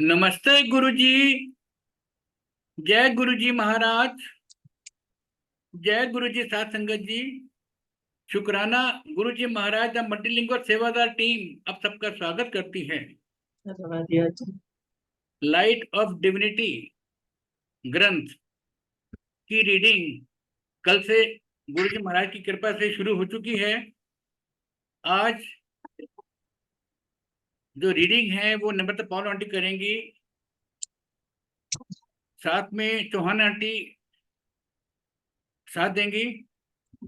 नमस्ते गुरुजी। जय गुरुजी महाराज। जय गुरुजी साथ संगत जी। शुक्राना। गुरुजी महाराज द मल्टीलिंगुअल सेवादार टीम अब सबका स्वागत करती है। लाइट ऑफ डिविनिटी ग्रंथ की रीडिंग कल से गुरुजी महाराज की कृपा से शुरू हो चुकी है। आज जो रीडिंग है वो नम्रता पॉल आंटी करेंगी, साथ में चौहान आंटी साथ देंगी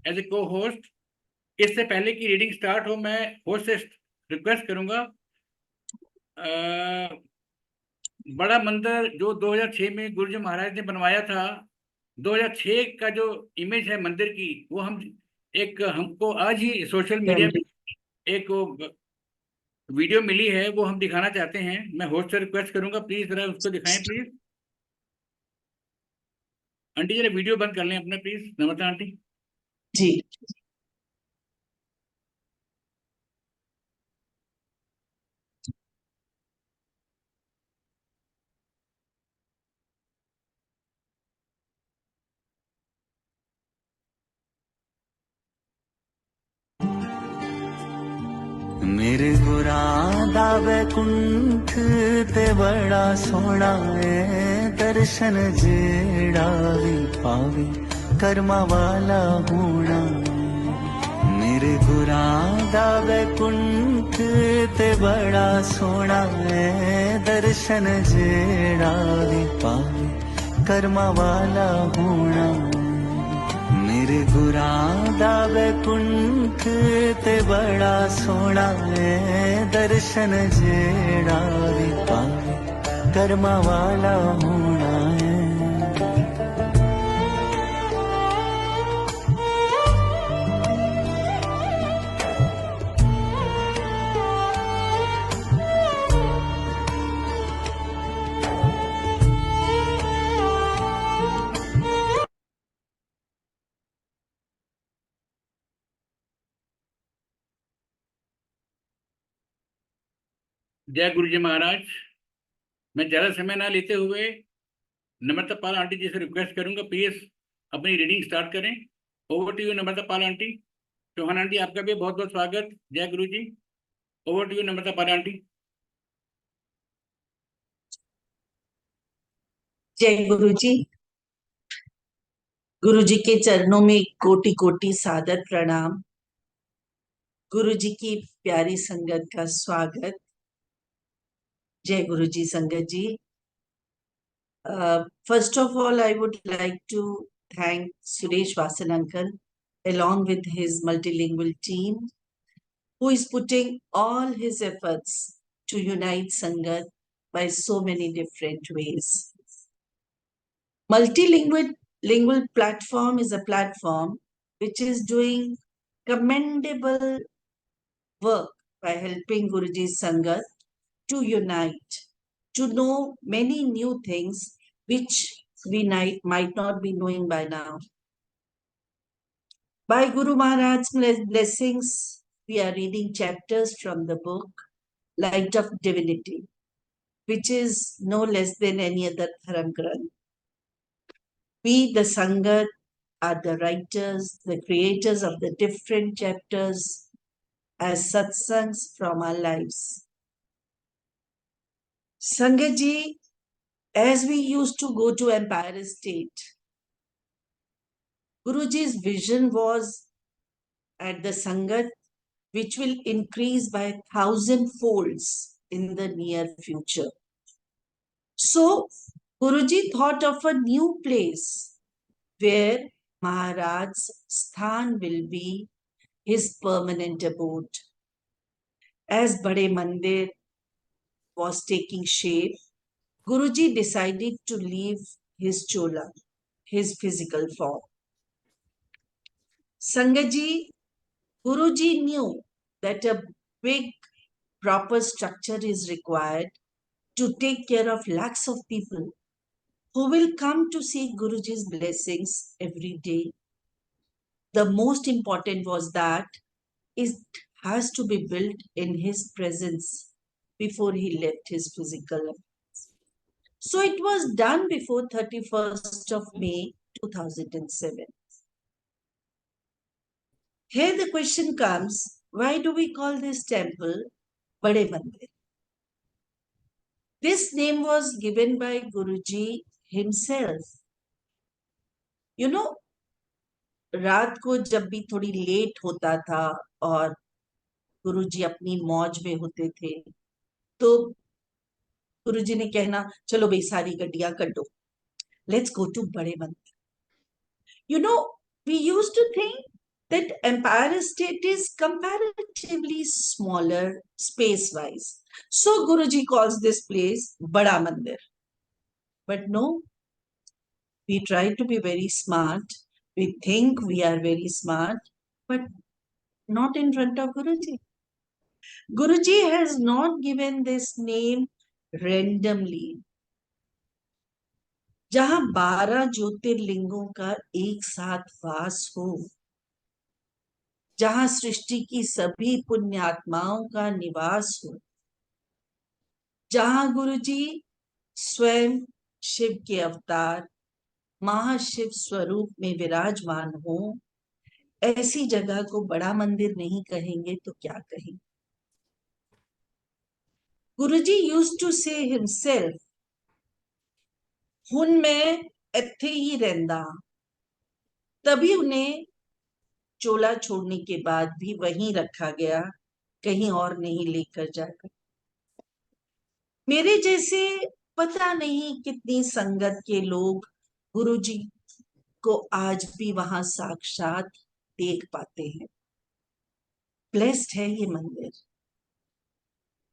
एज ए को होस्ट। इससे पहले की रीडिंग स्टार्ट हो, मैं होस्ट से रिक्वेस्ट करूंगा, बड़ा मंदिर जो 2006 में गुरुजी महाराज ने बनवाया था, 2006 का जो इमेज है मंदिर की, वो हमको आज ही सोशल मीडिया में एक वीडियो मिली है, वो हम दिखाना चाहते हैं। मैं होस्ट से रिक्वेस्ट करूंगा, प्लीज जरा उसको दिखाएं प्लीज। आंटी जरा वीडियो बंद कर लें अपने प्लीज, नमस्ते आंटी जी। मेरे गुरा दा वैकुंठ ते बड़ा सोना है, दर्शन जेड़ा भी पावे कर्मा वाला होना है। मेरे गुरा दा वैकुंठ ते बड़ा सोना है, दर्शन जेड़ा भी पावे कर्मा वाला होना है। मेरे गुरां दा वैकुंठ ते बड़ा सोना है, दर्शन जेड़ा भी पावे कर्मा वाला होना है। जय गुरुजी महाराज। मैं ज्यादा समय ना लेते हुए नम्रता पाल आंटी जी से रिक्वेस्ट करूंगा, प्लीज अपनी रीडिंग स्टार्ट करें। Over to you Namrata Pal aunty. Chauhan aunty आपका भी बहुत बहुत स्वागत। जय Guru ji. Over to you Namrata Pal aunty. जय गुरु जी। गुरु जी के चरणों में कोटि कोटि सादर प्रणाम। गुरु जी की प्यारी संगत का स्वागत। जय गुरु जी संगत जी। First of all, I would like to thank Suresh Vasan uncle along with his multilingual team, who is putting all his efforts to unite Sangat by so many different ways. Multilingual platform is a platform which is doing commendable work by helping Guruji Sangat to unite, to know many new things which we might not be knowing by now. By Guru Maharaj's blessings, we are reading chapters from the book Light of Divinity, which is no less than any other Dharam Granth. We, the Sangat, are the writers, the creators of the different chapters as satsangs from our lives. Sangatji, as we used to go to Empire State, Guruji's vision was at the Sangat, which will increase by 1,000 folds in the near future. So, Guruji thought of a new place where Maharaj's sthan will be his permanent abode. As Bade Mandir was taking shape, Guruji decided to leave his chola, his physical form. Sangaji, Guruji knew that a big, proper structure is required to take care of lakhs of people who will come to seek Guruji's blessings every day. The most important was that it has to be built in his presence before he left his physical life. So it was done before 31st of May 2007. Here the question comes, why do we call this temple Bade Mandir? This name was given by Guruji himself. You know, रात को जब भी थोड़ी late होता था और गुरुजी अपनी मौज में होते थे, तो गुरुजी ने कहना, चलो भाई सारी गड्डियां कर दो, लेट्स गो टू बड़े मंदिर. You know, we used to think that Empire State is comparatively smaller space-wise. So Guruji calls this place Bada Mandir. But no, we try to be very smart. We think we are very smart, but not in front of Guruji. Guruji has not given this name randomly. जहां 12 ज्योतिर्लिंगों का एक साथ वास हो, जहां सृष्टि की सभी पुण्यात्माओं का निवास हो, जहां गुरुजी स्वयं शिव के अवतार महाशिव स्वरूप में विराजमान हो, ऐसी जगह को बड़ा मंदिर नहीं कहेंगे तो क्या कहेंगे? गुरुजी यूज्ड टू से हिमसेल्फ, हुन मैं इत्थे ही रहंदा. तभी उन्हें चोला छोड़ने के बाद भी वहीं रखा गया, कहीं और नहीं लेकर जाकर. मेरे जैसे पता नहीं कितनी संगत के लोग गुरुजी को आज भी वहां साक्षात देख पाते हैं. ब्लेस्ड है ये मंदिर.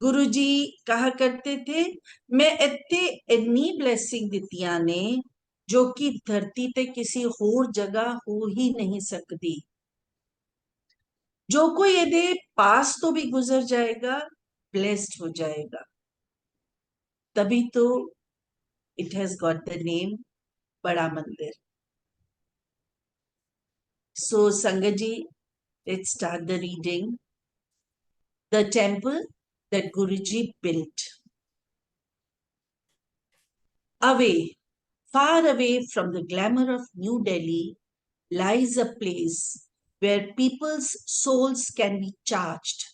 गुरुजी कहा करते थे, मैं इत्थे इन्नी ब्लेसिंग दितियां ने जो कि धरती ते किसी होर जगह हो ही नहीं सकती. जो कोई ਇਹਦੇ पास तो भी गुजर जाएगा, ब्लेस्ड हो जाएगा. तभी तो it has got the name Bada Mandir. So Sangaji, let's start the reading. The temple that Guruji built. Away, far away from the glamour of New Delhi, lies a place where people's souls can be charged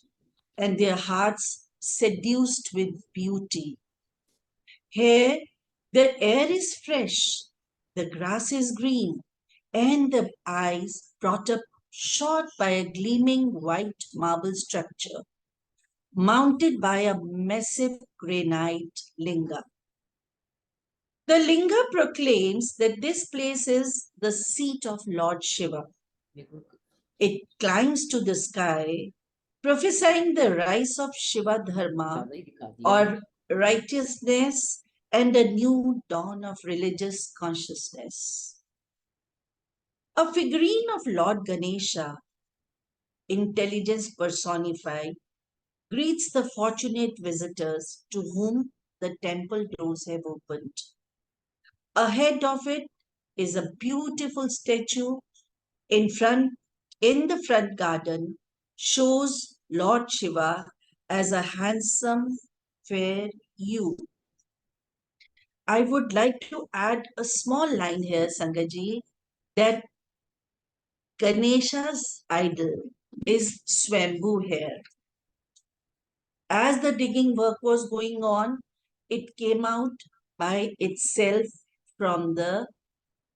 and their hearts seduced with beauty. Here, the air is fresh, the grass is green, and the eyes brought up short by a gleaming white marble structure, mounted by a massive granite linga. The linga proclaims that this place is the seat of Lord Shiva. It climbs to the sky, prophesying the rise of Shiva Dharma or righteousness and a new dawn of religious consciousness. A figurine of Lord Ganesha, intelligence personified, greets the fortunate visitors to whom the temple doors have opened. Ahead of it is a beautiful statue in the front garden, shows Lord Shiva as a handsome, fair youth. I would like to add a small line here, Sangaji, that Ganesha's idol is Swambhu here. As the digging work was going on, it came out by itself from the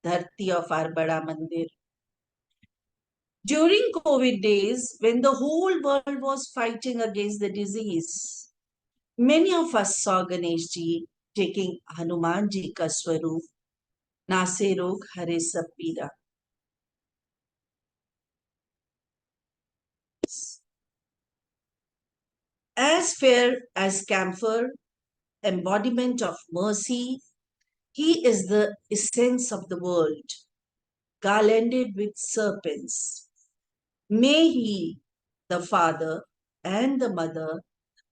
dharti of our Bada Mandir. During COVID days, when the whole world was fighting against the disease, many of us saw Ganesh ji taking Hanuman ji ka swaroop, Nase rog hare sab pira. As fair as camphor, embodiment of mercy, he is the essence of the world, garlanded with serpents. May he, the father and the mother,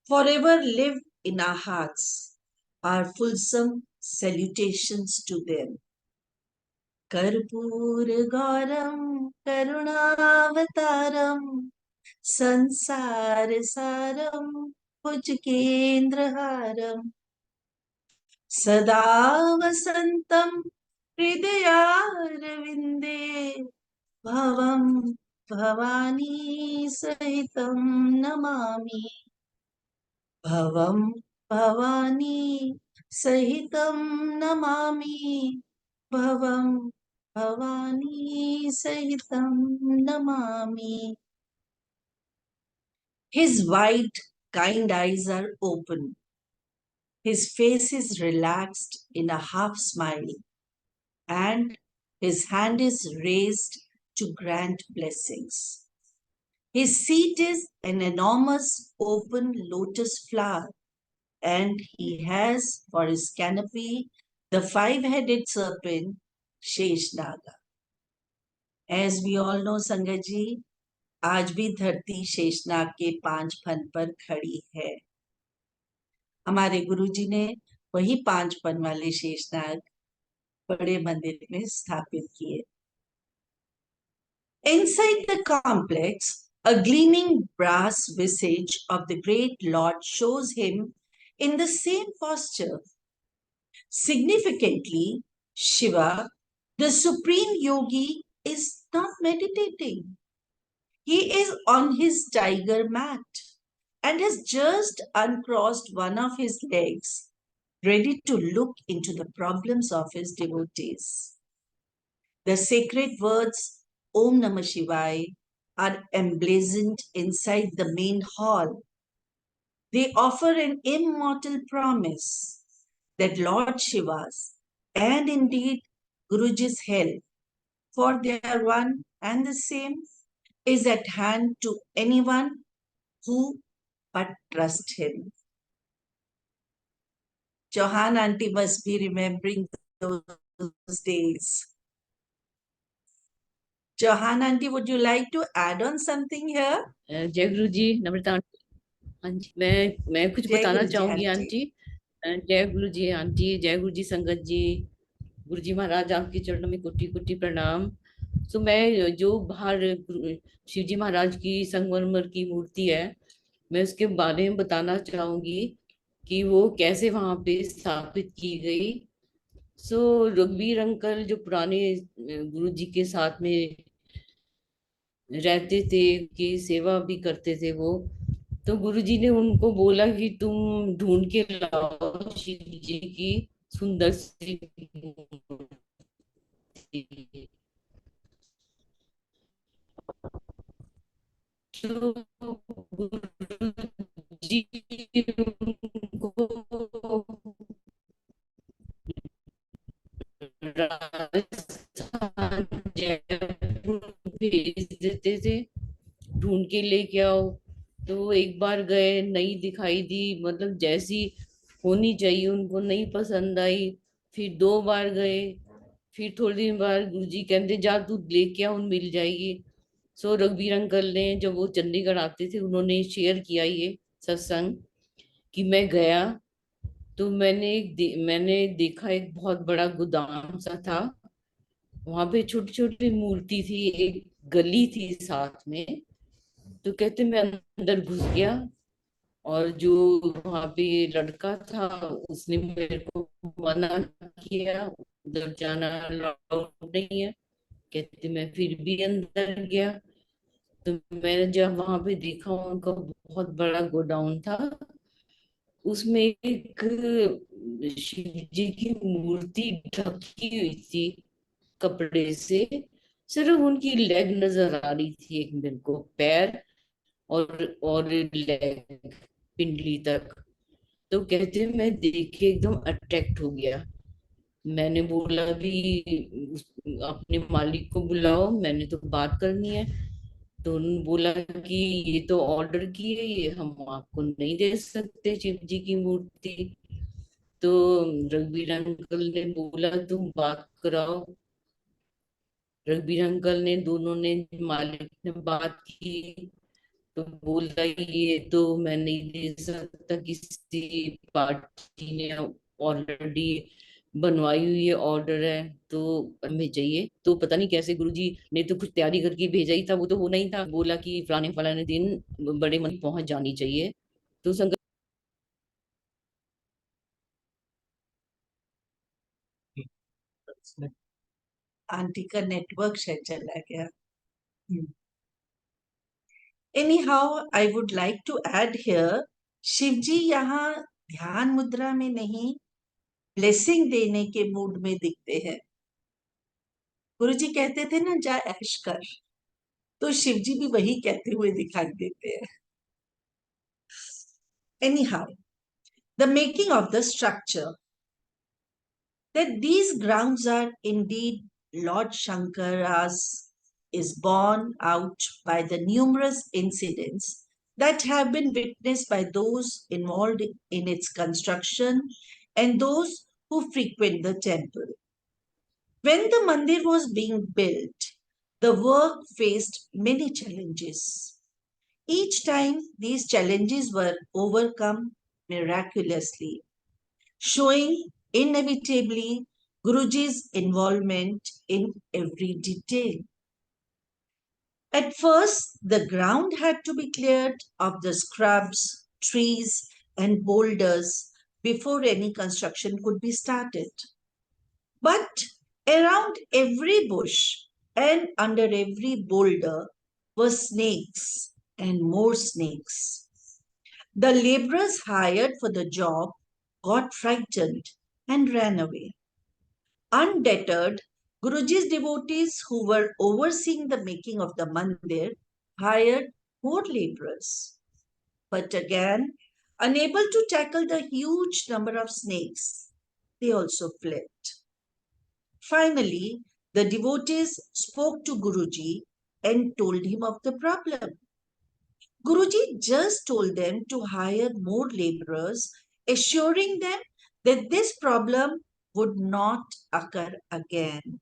forever live in our hearts. Our fulsome salutations to them. Karpur Gauram Karunavataram Sansar Saram Bhujkendraharam सदा वसन्तं हृदयारविन्दे भवं भवानी सहितं नमामि। भवं भवानी सहितं नमामि। भवं भवानी सहितं Namami. His wide, kind eyes are open. His face is relaxed in a half smile, and his hand is raised to grant blessings. His seat is an enormous open lotus flower, and he has for his canopy the five-headed serpent Sheshnaga. As we all know, Sangat ji, आज भी धरती शेषनाग के 5 fun पर खड़ी है। हमारे गुरुजी ने वही 5 फन वाले शेषनाग बड़े मंदिर में स्थापित किए। Inside the complex, a gleaming brass visage of the great Lord shows him in the same posture. Significantly, Shiva, the supreme yogi, is not meditating. He is on his tiger mat and has just uncrossed one of his legs, ready to look into the problems of his devotees. The sacred words Om Namah Shivaya are emblazoned inside the main hall. They offer an immortal promise that Lord Shiva's and indeed Guruji's help, for they are one and the same, is at hand to anyone who but trust him. Chauhan auntie must be remembering those days. Chauhan auntie, would you like to add on something here? जय गुरु जी। नम्रता aunty. हाँ जी, मैं कुछ जय बताना गुरु जी चाहूंगी aunty. Aunty. जय गुरु जी aunty, जय गुरु जी संगत जी। गुरु जी महाराज आपके चरणों में कोटि कोटि प्रणाम। तो मैं जो बाहर शिव जी महाराज की संगमरमर की मूर्ति है, मैं उसके बारे में बताना चाहूंगी कि वो कैसे वहां पे स्थापित की गई। सो रघुवीर अंकल जो पुराने गुरु जी के साथ में रहते थे, की सेवा भी करते थे वो, तो गुरुजी ने उनको बोला कि तुम ढूंढ के लाओ शिव जी की सुंदर सी मूर्ति। तो गुरुजी उनको राजस्थान जयपुर भेज देते थे, ढूंढ के लेके आओ। तो वो एक बार गए, नहीं दिखाई दी, मतलब जैसी होनी चाहिए उनको नहीं पसंद आई। फिर 2 बार गए, फिर थोड़ी दिन बाद गुरुजी कहते जा तू लेके आ, मिल जाएगी। सो रघुवीर अंकल ने, जब वो चंडीगढ़ आते थे, उन्होंने शेयर किया ये सत्संग कि मैं गया तो मैंने देखा एक बहुत बड़ा गोदाम सा था। वहां पे छोटी छोटी मूर्ति थी, एक गली थी साथ में। तो कहते मैं अंदर घुस गया, और जो वहां पे लड़का था उसने मेरे को मना किया, उधर जाना अलाउड नहीं है। कहते मैं फिर भी अंदर गया, तो मैंने जब वहां पे देखा उनका बहुत बड़ा गोडाउन था, उसमें एक शिव जी की मूर्ति ढकी हुई थी कपड़े से। सिर्फ उनकी लेग नजर आ रही थी, एक मेरे को पैर और लेग पिंडली तक। तो कहते मैं देख के एकदम अट्रैक्ट हो गया। मैंने बोला भी अपने मालिक को बुलाओ, मैंने तो बात करनी है। तो उन्होंने बोला कि ये तो ऑर्डर की है, ये हम आपको नहीं दे सकते शिव जी की मूर्ति। तो रघुवीर अंकल ने बोला तुम बात कराओ। रघुवीर अंकल ने, दोनों ने, मालिक ने बात की। तो बोला ये तो मैं नहीं दे सकता, किसी पार्टी ने ऑलरेडी बनवाई हुई है, ऑर्डर है तो हमें चाहिए। तो पता नहीं कैसे गुरुजी ने तो कुछ तैयारी करके भेजा ही था, वो तो होना ही था। बोला कि फलाने फलाने दिन बड़े मन पहुंच जानी चाहिए। तो संगत आंटी का नेटवर्क शायद चला गया. Anyhow, I would like to add here, Shivji यहाँ ध्यान मुद्रा में नहीं, ब्लेसिंग देने के मूड में दिखते हैं. गुरुजी कहते थे ना, जा ऐश कर, तो शिवजी भी वही कहते हुए दिखाई देते हैं. Anyhow, the making of the structure, that these grounds are indeed Lord Shankara's is borne out by the numerous incidents that have been witnessed by those involved in its construction and those who frequent the temple. When the mandir was being built, the work faced many challenges. Each time, these challenges were overcome miraculously, showing inevitably Guruji's involvement in every detail. At first, the ground had to be cleared of the scrubs, trees, and boulders before any construction could be started. But around every bush and under every boulder were snakes and more snakes. The laborers hired for the job got frightened and ran away. Undeterred, Guruji's devotees who were overseeing the making of the mandir hired more laborers. But again, unable to tackle the huge number of snakes, they also fled. Finally, the devotees spoke to Guruji and told him of the problem. Guruji just told them to hire more laborers, assuring them that this problem would not occur again.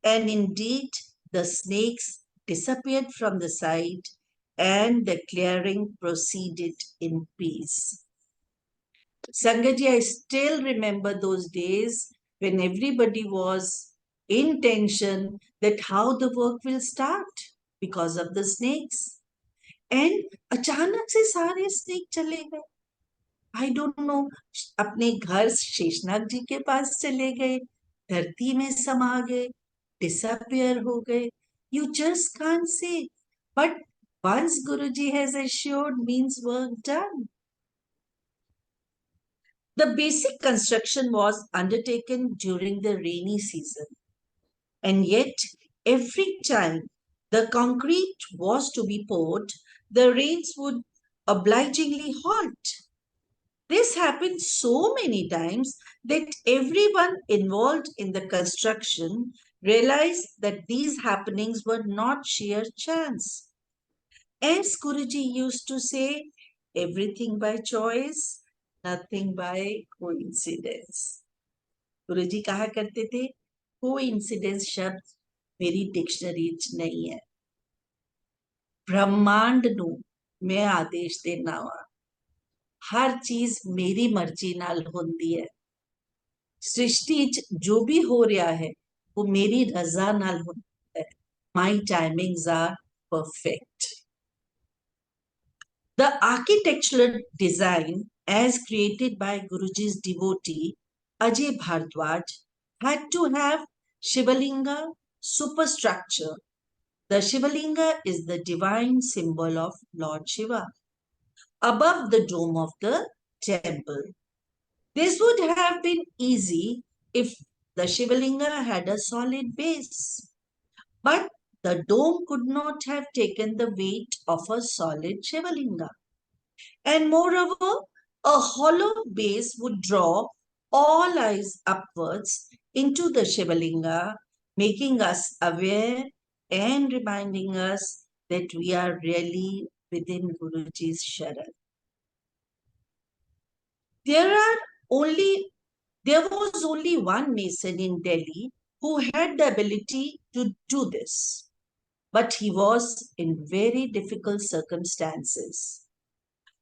And indeed, the snakes disappeared from the site and the clearing proceeded in peace. Sangaji, I still remember those days when everybody was in tension that how the work will start because of the snakes. And अचानक से सारे snake चले गए. I don't know, अपने घर शेषनाग जी के पास चले गए, धरती में समा गए, disappear हो गए. You just can't say. But once Guruji has assured, means work done. The basic construction was undertaken during the rainy season. And yet, every time the concrete was to be poured, the rains would obligingly halt. This happened so many times that everyone involved in the construction realized that these happenings were not sheer chance. As Guruji used to say, everything by choice, nothing by coincidence. Guruji कहा करते थे, coincidence शब्द मेरी dictionary च नहीं है. ब्रह्मांड नू मैं आदेश देना वा. हर चीज मेरी मर्जी नाल होंदी है. सृष्टि च जो भी हो रहा है वो मेरी रजा नाल होता है. My timings are perfect. The architectural design as created by Guruji's devotee Ajay Bhardwaj had to have Shivalinga superstructure. The Shivalinga is the divine symbol of Lord Shiva above the dome of the temple. This would have been easy if the Shivalinga had a solid base. But the dome could not have taken the weight of a solid Shivalinga. And moreover, a hollow base would draw all eyes upwards into the Shivalinga, making us aware and reminding us that we are really within Guruji's Sharan. There was only one mason in Delhi who had the ability to do this, but he was in very difficult circumstances.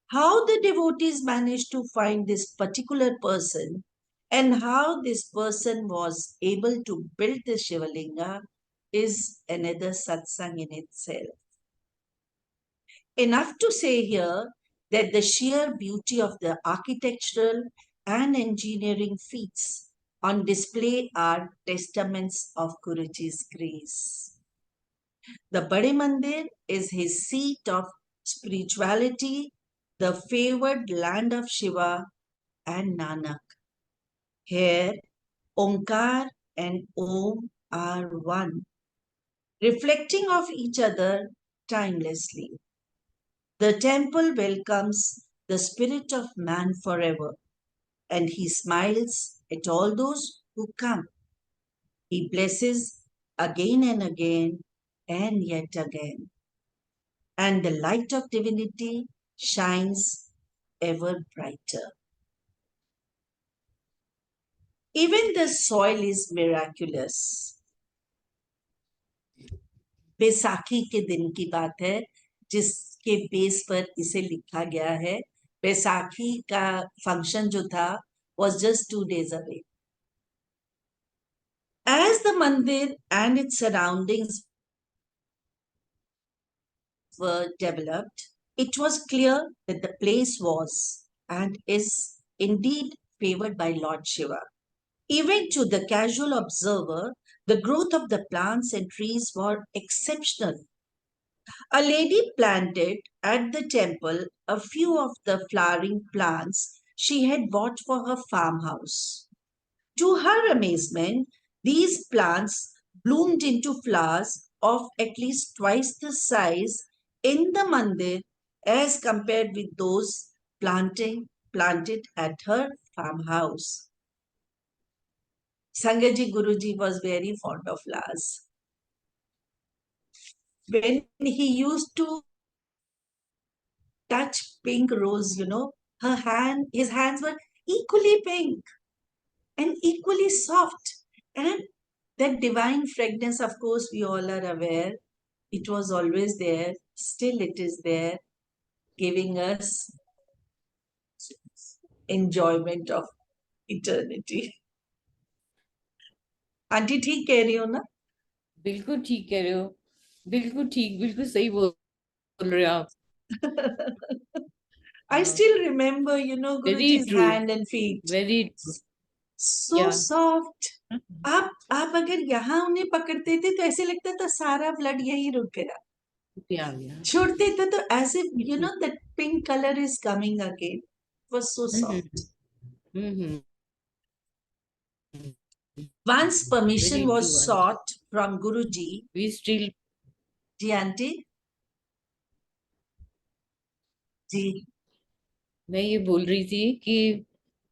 How the devotees managed to find this particular person and how this person was able to build the Shivalinga is another satsang in itself. Enough to say here that the sheer beauty of the architectural and engineering feats on display are testaments of Guruji's grace. The Bade Mandir is his seat of spirituality, the favored land of Shiva and Nanak. Here, Omkar and Om are one, reflecting of each other timelessly. The temple welcomes the spirit of man forever, and he smiles at all those who come. He blesses again and again and yet again, and the light of divinity shines ever brighter. Even the soil is miraculous. Baisakhi के दिन की बात है जिसके base पर इसे लिखा गया है. बैसाखी का फंक्शन जो था was just 2 days away. As the mandir and its surroundings were developed, it was clear that the place was and is indeed favored by Lord Shiva. Even to the casual observer, the growth of the plants and trees were exceptional. A lady planted at the temple a few of the flowering plants she had bought for her farmhouse. To her amazement, these plants bloomed into flowers of at least twice the size in the mandir as compared with those planted at her farmhouse. Sangaji Guruji was very fond of flowers. When he used to touch pink rose, his hands were equally pink and equally soft. And that divine fragrance, of course, we all are aware, it was always there, still it is there, giving us enjoyment of eternity. Aunty ठीक कह रही हो ना? बिल्कुल ठीक कह रहे हो, बिल्कुल ठीक, बिल्कुल सही बोल रहे हो आप. I still remember, Very Guruji's true. hand and feet. Very true. So Yeah. soft. आप अगर यहाँ उन्हें पकड़ते थे तो ऐसे लगता था सारा ब्लड यहीं रुक गया. Yeah. छोड़ते थे तो as if that pink color is coming again. It was so soft. Once permission Very was true, sought from Guruji. We still. जी आंटी. जी. मैं ये बोल रही थी कि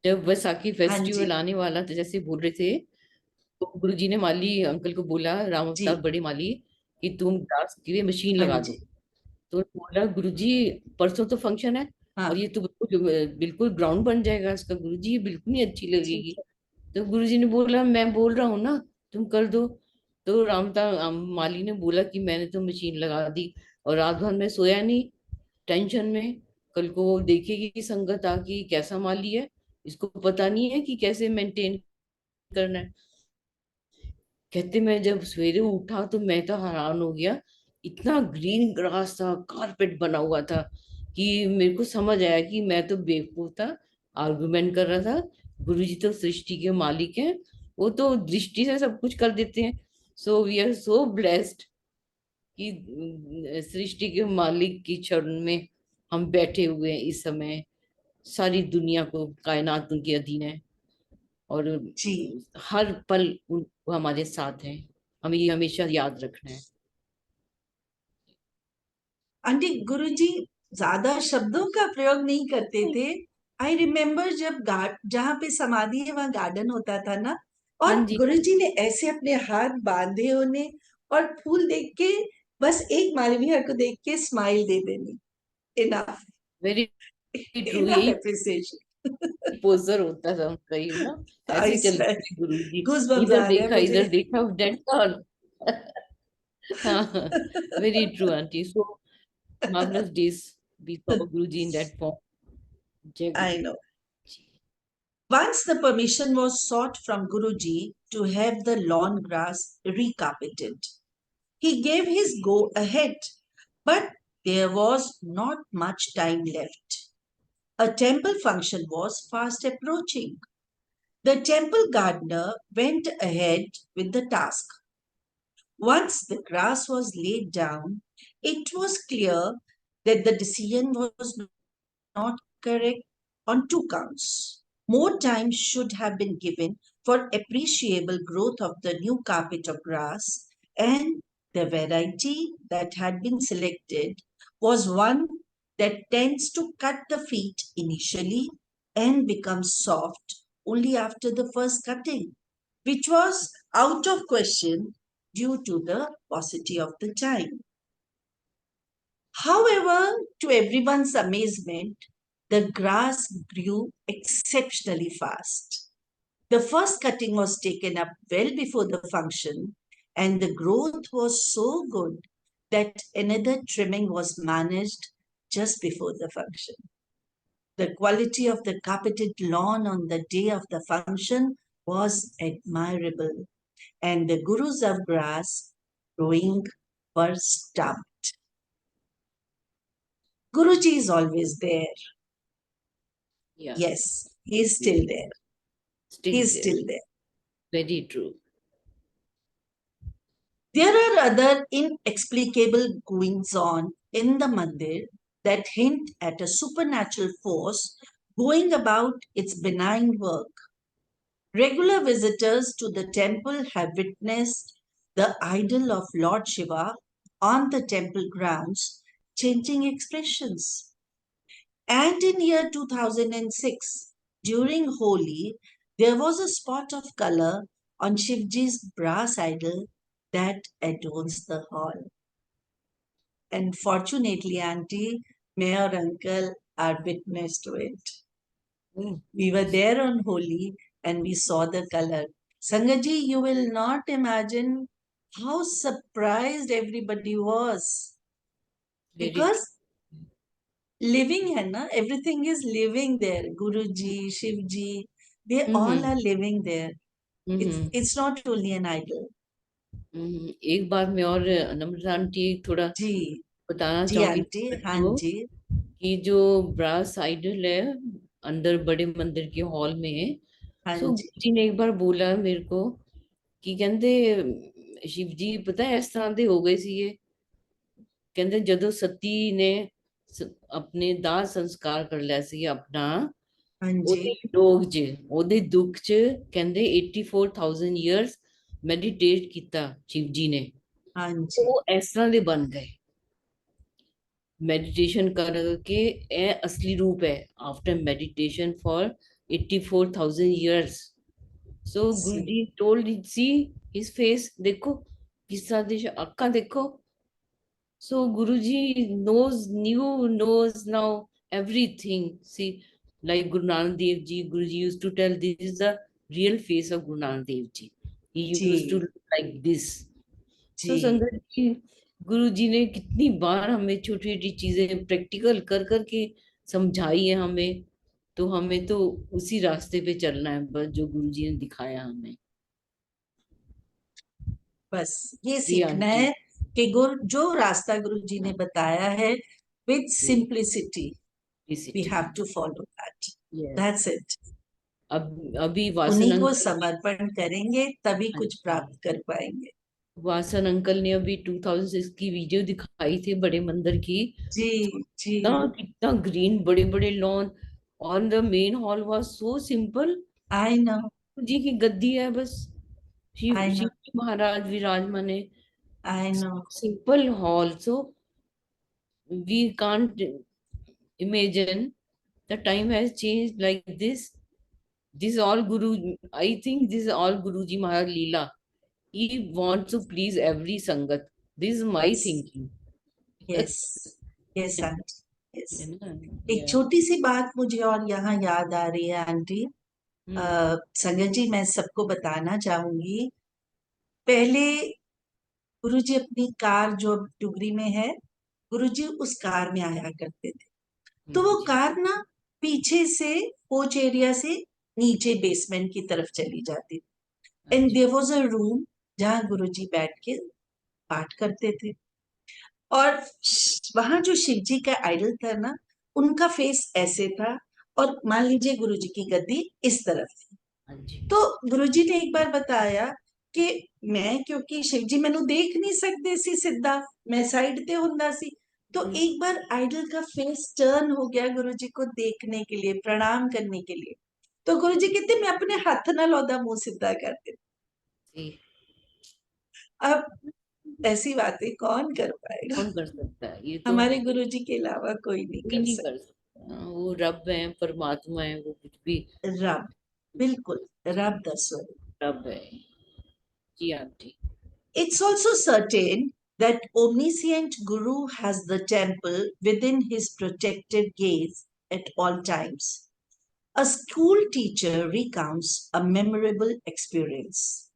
जब बैसाखी हाँ जी. फेस्टिवल आने वाला था, जैसे बोल रहे थे, तो गुरुजी ने माली अंकल को बोला, राम जी. अवतार बड़े माली, कि तुम ग्रास के लिए मशीन लगा हाँ दो. जी. तो बोला गुरुजी परसों तो फंक्शन है हाँ. और ये तो बिल्कुल ग्राउंड बन जाएगा इसका. गुरुजी ये बिल्कुल नहीं अच्छी लगेगी. ठीक है. तो गुरुजी ने बोला मैं बोल रहा हूँ ना, तुम कर दो. तो माली ने बोला कि मैंने तो मशीन लगा दी और रात भर में सोया नहीं, टेंशन में. कल को वो देखेगी संगत आके कैसा माली है, इसको पता नहीं है कि कैसे मेंटेन करना है. कहते मैं जब सवेरे उठा तो मैं तो हैरान हो गया, इतना ग्रीन ग्रास था, कारपेट बना हुआ था, कि मेरे को समझ आया कि मैं तो बेवकूफ था, आर्गुमेंट कर रहा था. गुरुजी तो सृष्टि के मालिक हैं, वो तो दृष्टि से सब कुछ कर देते हैं. So we are so blessed कि सृष्टि के मालिक की चरण में हम बैठे हुए हैं इस समय. सारी दुनिया को, कायनात उनके अधीन है और जी. हर पल वो हमारे साथ हैं. हमें ये हमेशा याद रखना है. आंटी गुरुजी ज्यादा शब्दों का प्रयोग नहीं करते थे. आई रिमेम्बर जब जहाँ पे समाधि है वहां गार्डन होता था ना, और हाँ जी. गुरुजी ने ऐसे अपने हाथ बांधे होने और फूल देख के बस एक मालविया को देख के स्माइल दे देनी. इनफ. Very true. इनफ यही एप्रिसिएशन. पोजर होता था उनका, ना ऐसे आई चलते स्वेयर थे गुरुजी. गूज़बम्प्स इधर आ रहे हैं देखा मुझे. इधर देखा, डेट ऑन. हाँ, very true aunty. So marvelous days we saw Guruji in that form. Jai I Guru. know. Once the permission was sought from Guruji to have the lawn grass recarpeted. He gave his go ahead, but there was not much time left. A temple function was fast approaching. The temple gardener went ahead with the task. Once the grass was laid down, it was clear that the decision was not correct on two counts. More time should have been given for appreciable growth of the new carpet of grass, and the variety that had been selected was one that tends to cut the feet initially and becomes soft only after the first cutting, which was out of question due to the paucity of the time. However, to everyone's amazement, the grass grew exceptionally fast. The first cutting was taken up well before the function, and the growth was so good that another trimming was managed just before the function. The quality of the carpeted lawn on the day of the function was admirable, and the gurus of grass growing were stumped. Guruji is always there. Yeah, Yes, he is still there. still He is there. still there. Very true. There are other inexplicable goings on in the mandir that hint at a supernatural force going about its benign work. Regular visitors to the temple have witnessed the idol of Lord Shiva on the temple grounds changing expressions. And in year 2006, during Holi, there was a spot of color on Shivji's brass idol that adorns the hall. And fortunately, Auntie, Mayor Uncle are witness to it. We were there on Holi and we saw the color. Sangaji, you will not imagine how surprised everybody was. Very Because living hai na, everything is living there. Guruji, Shivji, they all are living there. Hmm It's not only an idol. एक बार मैं और नम्रता aunty थोड़ा जी बताना जी चाहूंगी aunty, हाँ को जी, कि जो ब्रास आइडल है अंदर बड़े मंदिर के हॉल में है। हाँ सो जी, जी ने एक बार बोला मेरे को कि कहते शिव जी पता है इस तरह ਦੇ ਹੋ ਗਏ ਸੀਗੇ ਕਹਿੰਦੇ ਜਦੋਂ ਸਤੀ ਨੇ ਆਪਣੇ ਦਾਹ ਸੰਸਕਾਰ ਕਰ ਲਿਆ ਸੀ ਆਪਣਾ हाँ ਉਹਦੇ जी, ਰੋਗ 'ਚ ਉਹਦੇ ਦੁੱਖ 'ਚ ਕਹਿੰਦੇ 84000 ਇਅਰਸ ਮੈਡੀਟੇਟ ਕੀਤਾ शिव जी ਨੇ हाँ जी, ਉਹ ਇਸ ਤਰ੍ਹਾਂ ਦੇ ਬਣ ਗਏ मेडिटेशन करके ये असली रूप है after meditation for 84000 years so see, Guruji told see his face देखो किस तरह ਦੀ ਅੱਖਾਂ देखो so Guruji knows now everything see like Guru Nanak Dev Ji Guruji used to tell this is the real face of Guru Nanak Dev Ji he used to ji, look like this तो जी, संगत जी गुरु जी ने कितनी बार हमें छोटी छोटी चीजें practical कर करके समझाई है हमें तो हमें तो उसी रास्ते पे चलना है बस जो गुरु जी ने दिखाया हमें बस ये जी सीखना आंटी है कि जो रास्ता गुरु जी ने बताया है with जी simplicity we city have to follow that. Yes That's it. अब अभी वासन उन्हीं को अंकल समर्पण करेंगे तभी कुछ अच्छा प्राप्त कर पाएंगे. वासन अंकल ने अभी 2006 की वीडियो दिखाई थी बड़े मंदिर की जी जी, कितना कितना ग्रीन बड़े बड़े लॉन और the main hall was so simple I know, जी की गद्दी है बस I शिव know, जी महाराज विराजमान है I know. simple hall so we can't imagine the time has changed like this is all guru I think this is all guruji maharaj leela he wants to please every sangat this is my Yes, thinking yes, yes, है aunty, yes. ना एक yeah छोटी सी बात मुझे और यहाँ याद आ रही है आंटी. हम्म संजय जी, मैं सबको बताना चाहूंगी. पहले गुरुजी अपनी कार जो डुगरी में है, गुरुजी उस कार में आया करते थे. तो वो जी कार ना पीछे से कोच एरिया से नीचे बेसमेंट की तरफ चली जाती. एंड अच्छा देयर वाज अ रूम जहाँ गुरुजी बैठ के पाठ करते थे. और वहां जो शिव जी का आइडल था ना, उनका फेस ऐसे था. और मान लीजिए गुरुजी की गद्दी इस तरफ थी. हाँ जी। तो गुरुजी ने एक बार बताया कि मैं क्योंकि शिव जी मैनू देख नहीं सकते सी सीधा, मैं साइड ते हुंदा सी। तो एक बार आइडल का फेस टर्न हो गया गुरुजी को देखने के लिए, प्रणाम करने के लिए। तो गुरुजी कहते मैं अपने हाथ नाल ओदा मुंह सीधा कर दे। जी। अब ऐसी बातें कौन कर पाएगा? कौन कर सकता है, ये तो हमारे गुरुजी के अलावा कोई नहीं कोई कर नहीं कर सकता। सकता। वो रब है, परमात्मा है, वो कुछ भी रब, बिल्कुल रब दा स्वरूप। रब है। जी aunty. It's also certain that omniscient Guru has the temple within his protective gaze at all times. A school teacher recounts a memorable experience.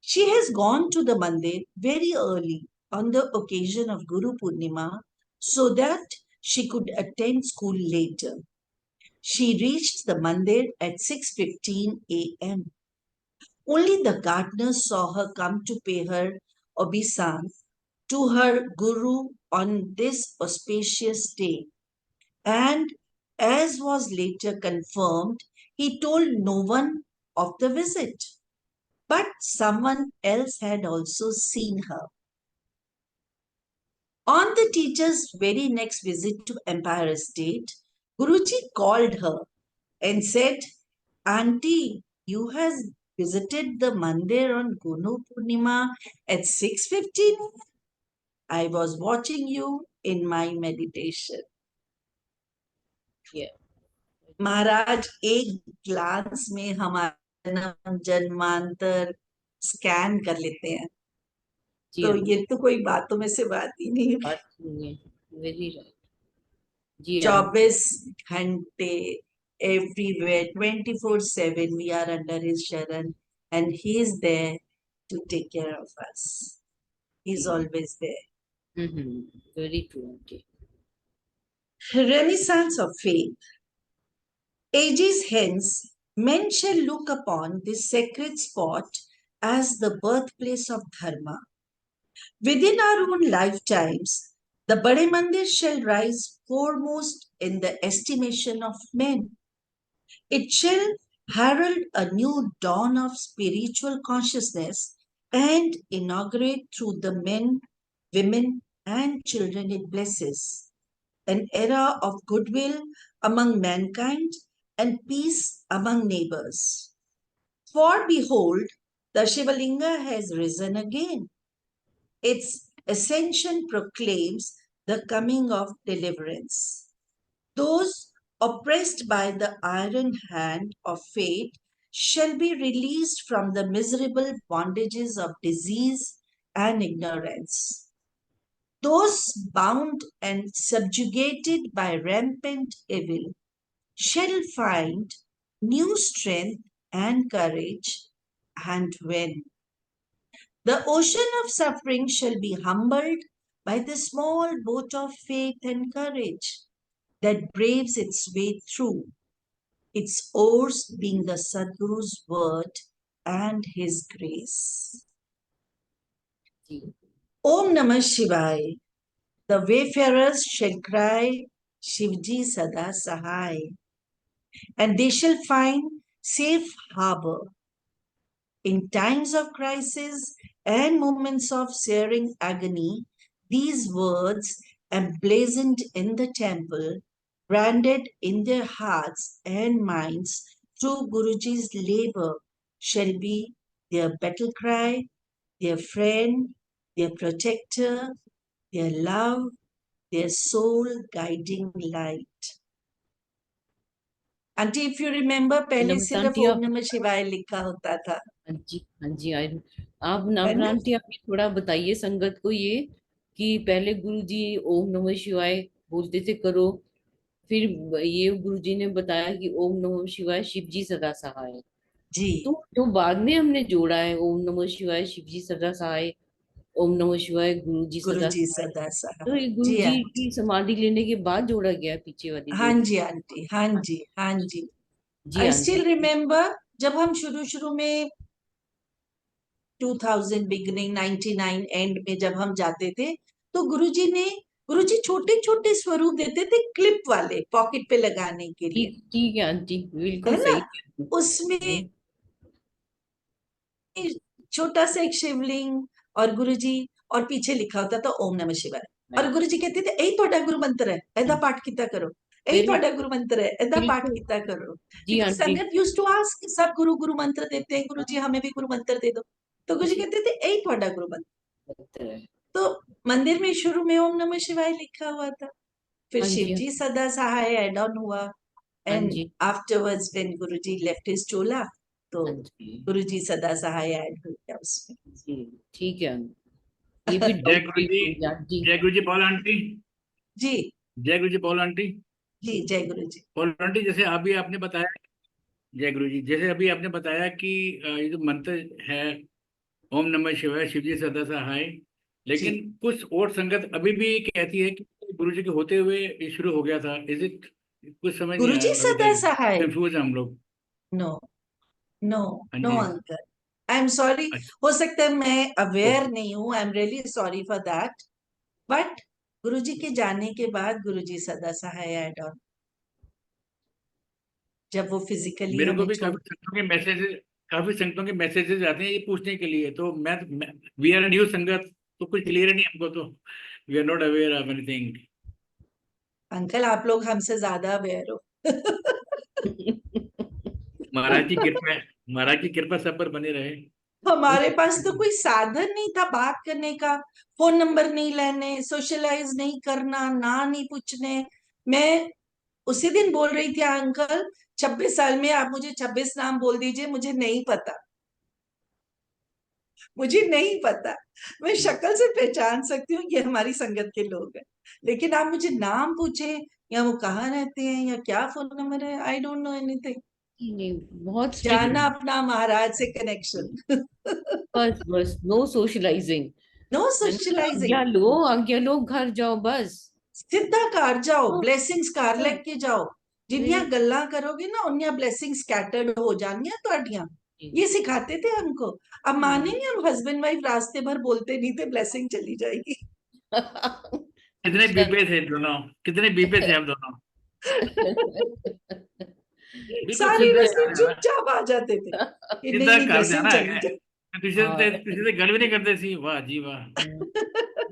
She has gone to the mandir very early on the occasion of Guru Purnima so that she could attend school later. She reached the mandir at 6:15 a.m. Only the gardener saw her come to pay her obeisance to her guru on this auspicious day. And as was later confirmed, he told no one of the visit. But someone else had also seen her. On the teacher's very next visit to Empire Estate, Guruji called her and said, Auntie, you has visited the mandir on Guru Purnima at 6:15. I was watching you in my meditation. ये महाराज एक glance में हमारा जन्म जन्मांतर scan कर लेते हैं। जी तो आंटी, ये तो कोई बातों में से बात ही नहीं है। बात सुनिए। Very right. जी आंटी। 24 घंटे everywhere 24/7 we are under his sharan and he is there to take care of us. He's ji. always there. Very true aunty. Renaissance of faith. Ages hence, men shall look upon this sacred spot as the birthplace of Dharma. Within our own lifetimes, the Bade Mandir shall rise foremost in the estimation of men. It shall herald a new dawn of spiritual consciousness and inaugurate through the men, women, and children it blesses an era of goodwill among mankind and peace among neighbors. For behold, the Shivalinga has risen again. Its ascension proclaims the coming of deliverance. Those oppressed by the iron hand of fate shall be released from the miserable bondages of disease and ignorance. Those bound and subjugated by rampant evil shall find new strength and courage, and when the ocean of suffering shall be humbled by the small boat of faith and courage that braves its way through, its oars being the Sadguru's word and his grace. Ji Om Namah Shivaya. The wayfarers shall cry, Shivji Sada Sahai, and they shall find safe harbor. In times of crisis and moments of searing agony, these words emblazoned in the temple, branded in their hearts and minds through Guruji's labor, shall be their battle cry, their friend, their protector, their love, their soul guiding light. Aunty if you remember पहले नमस्ते सिर्फ aunty. ओम आप नमः शिवाय लिखा होता था, हाँ जी, हाँ जी। आप है नवरा ना? आंटी, आप ये थोड़ा बताइए संगत को ये कि पहले गुरु जी ओम नमः शिवाय बोलते थे करो, फिर ये गुरु जी ने बताया कि ओम नमः शिवाय शिव जी सदा सहाय। जी, तो जो बाद में हमने जोड़ा है ओम नमः शिवाय शिव जी सदा सहाय, ओम नमः शिवाय गुरु जी सदा गुरुजी सहाय, सदा तो सहाय। ये गुरु जी जी आंटी, की समाधि लेने के बाद जोड़ा गया है पीछे वाली हाँ दो। जी आंटी, हाँ जी, हाँ जी। जी आई आंटी। स्टिल रिमेम्बर जब हम शुरू शुरू में 2000 बिगिनिंग 99 एंड में जब हम जाते थे तो गुरुजी छोटे छोटे स्वरूप देते थे क्लिप वाले पॉकेट पे लगाने के लिए, ठीक ठीक है आंटी, बिल्कुल है ना? सही कह रही उसमें हैं। छोटा सा एक शिवलिंग और गुरुजी, और पीछे लिखा होता था ओम नमः शिवाय, और गुरुजी कहते थे यही ਤੁਹਾਡਾ ਗੁਰੂ ਮੰਤਰ ਹੈ, ਇਹਦਾ ਪਾਠ ਕੀਤਾ ਕਰੋ, ਇਹੀ Very- ਤੁਹਾਡਾ ਗੁਰੂ ਮੰਤਰ है, ਇਹਦਾ ਪਾਠ बिल्कुल। ਕੀਤਾ करो। जी Because आंटी। संगत used to ask, सब गुरु गुरु मंत्र देते हैं, गुरुजी हमें भी गुरु मंत्र दे दो, तो गुरुजी कहते थे यही ਤੁਹਾਡਾ गुरु मंत्र। बेहतर है। तो मंदिर में शुरू में ओम नमः शिवाय लिखा हुआ था, फिर हाँ जी, शिव जी सदा सहाय एड ऑन हुआ, हाँ एंड जी, afterwards when Guruji left his चोला, तो हाँ जी, गुरुजी सदा सहाय ऐड हो गया उसमें। जी, ठीक है। ये भी जय डाउट गुरु जी, जी। जय गुरु जी पॉल आंटी, जी जय गुरु जी पॉल आंटी। जी जय गुरु जी। पॉल आंटी, जैसे अभी आपने बताया, जय गुरु जी, जैसे अभी आपने बताया कि ये जो मंत्र है ओम नमः शिवाय, शिव जी सदा सहाय, लेकिन कुछ और संगत अभी भी कहती है कि गुरु जी के होते हुए ये शुरू हो गया था। Is it? कुछ समझ नहीं गुरुजी आया अभी सदा तक, सहाय, कंफ्यूज है हम लोग। नो नो हाँ नो जी। अंकल, आई एम सॉरी, अच्छा, हो सकता है मैं अवेयर ओके। नहीं हूँ, I am really sorry for that, but Guruji के जाने के बाद गुरुजी सदा सहाय ऐड ऑन, जब वो फिजिकली मेरे को हमें भी छोड़। काफी संगतों के मैसेजेस आते हैं ये पूछने के लिए, तो मैं वी आर न्यू संगत, तो कुछ क्लियर नहीं हमको, तो we are not aware of anything. Uncle आप लोग हमसे ज्यादा अवेयर हो। महाराज की कृपा है, महाराज की कृपा सब पर बने रहे। हमारे पास तो कोई साधन नहीं था बात करने का, फोन नंबर नहीं लेने, सोशलाइज नहीं करना, ना नहीं पूछने। मैं उसी दिन बोल रही थी अंकल 26 साल में आप मुझे 26 नाम बोल दीजिए, मुझे नहीं पता, मुझे नहीं पता, मैं शक्ल से पहचान सकती हूँ ये हमारी संगत के लोग हैं, लेकिन आप मुझे नाम पूछे या वो कहाँ रहते हैं या क्या फोन नंबर है, आई डोंट नो एनीथिंग। नहीं, बहुत स्ट्रिक्ट। जाना अपना महाराज से कनेक्शन। बस बस नो सोशलाइजिंग। नो है ना, सोशलाइजिंग, आज्ञा लो, घर जाओ बस। सीधा घर जाओ, हाँ, ब्लेसिंग्स घर हाँ, लेके जाओ, जिन्नियां very- गल्लां करोगे ना उन्नियां ब्लेसिंग स्कैटर्ड हो जानियां ਤੁਹਾਡੀਆਂ। ये सिखाते थे हमको। अब मानेंगे हम हस्बैंड वाइफ रास्ते भर बोलते नहीं थे, ब्लेसिंग चली जाएगी। कितने बीपे थे दोनों, कितने बीपे थे हम दोनों, बिल्कुल सारे सीधा रास्ते घर जाना, चुपचाप आ जाते थे कि नहीं सीधा नहीं घर ब्लेसिंग जाना चली है। जाए। किसी से गल भी नहीं करते सी, वाह जी वाह।